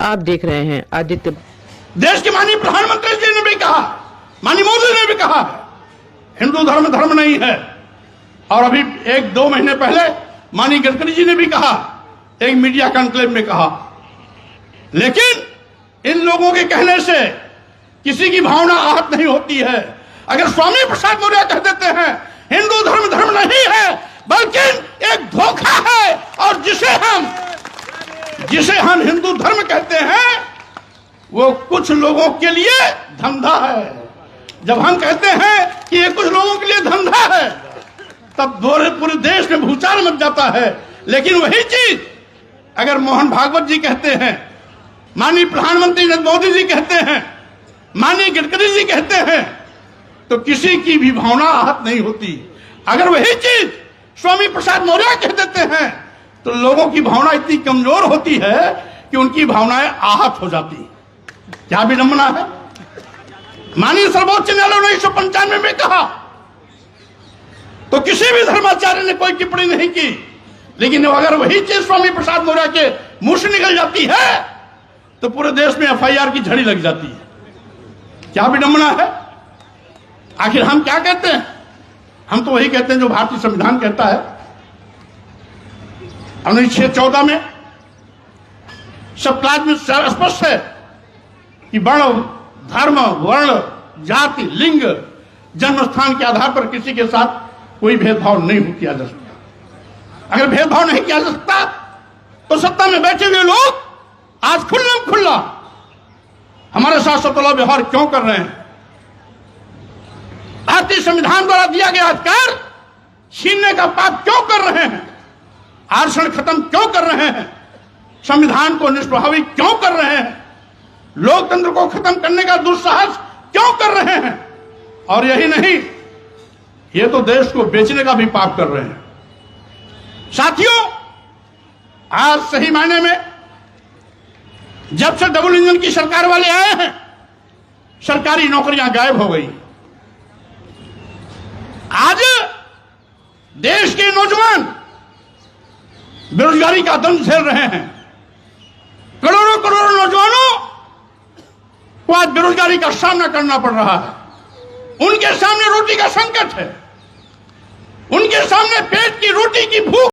आप देख रहे हैं आदित्य। देश के माननीय प्रधानमंत्री जी ने भी कहा, माननीय मोदी ने भी कहा, हिंदू धर्म धर्म नहीं है। और अभी 1-2 महीने पहले माननीय गडकरी जी ने भी कहा, एक मीडिया कॉन्क्लेव में कहा। लेकिन इन लोगों के कहने से किसी की भावना आहत नहीं होती है। अगर स्वामी प्रसाद मौर्य कह देते हैं हिंदू धर्म धर्म नहीं है बल्कि एक धोखा है, और जिसे हम हिंदू धर्म कहते हैं वो कुछ लोगों के लिए धंधा है। जब हम कहते हैं कि ये कुछ लोगों के लिए धंधा है तब पूरे देश में भूचाल मच जाता है। लेकिन वही चीज अगर मोहन भागवत जी कहते हैं, माननीय प्रधानमंत्री नरेंद्र मोदी जी कहते हैं, माननीय गडकरी जी कहते हैं, तो किसी की भी भावना आहत नहीं होती। अगर वही चीज स्वामी प्रसाद मौर्य कह देते हैं तो लोगों की भावना इतनी कमजोर होती है कि उनकी भावनाएं आहत हो जाती। क्या विडंबना है। माननीय सर्वोच्च न्यायालय ने 1995 में कहा तो किसी भी धर्माचार्य ने कोई टिप्पणी नहीं की। लेकिन अगर वही चीज स्वामी प्रसाद मौर्य के मुंह से निकल जाती है तो पूरे देश में FIR की झड़ी लग जाती है। क्या विडंबना है। आखिर हम क्या कहते हैं? हम तो वही कहते हैं जो भारतीय संविधान कहता है। अनुच्छेद 14 में सब क्लास में स्पष्ट है कि वर्ण, धर्म, वर्ण, जाति, लिंग, जन्म स्थान के आधार पर किसी के साथ कोई भेदभाव नहीं किया जा सकता। अगर भेदभाव नहीं किया जा सकता तो सत्ता में बैठे हुए लोग आज खुल्ला हमारे साथ सतला व्यवहार क्यों कर रहे हैं? भारतीय संविधान द्वारा दिया गया अधिकार छीनने का पाप क्यों कर रहे हैं? आरक्षण खत्म क्यों कर रहे हैं? संविधान को निष्प्रभावी क्यों कर रहे हैं? लोकतंत्र को खत्म करने का दुस्साहस क्यों कर रहे हैं? और यही नहीं, ये तो देश को बेचने का भी पाप कर रहे हैं। साथियों, आज सही मायने में जब से डबल इंजन की सरकार वाले आए हैं सरकारी नौकरियां गायब हो गई। आज देश के नौजवान बेरोजगारी का दंड झेल रहे हैं। करोड़ों नौजवानों को आज बेरोजगारी का सामना करना पड़ रहा है। उनके सामने रोटी का संकट है, उनके सामने पेट की रोटी की भूख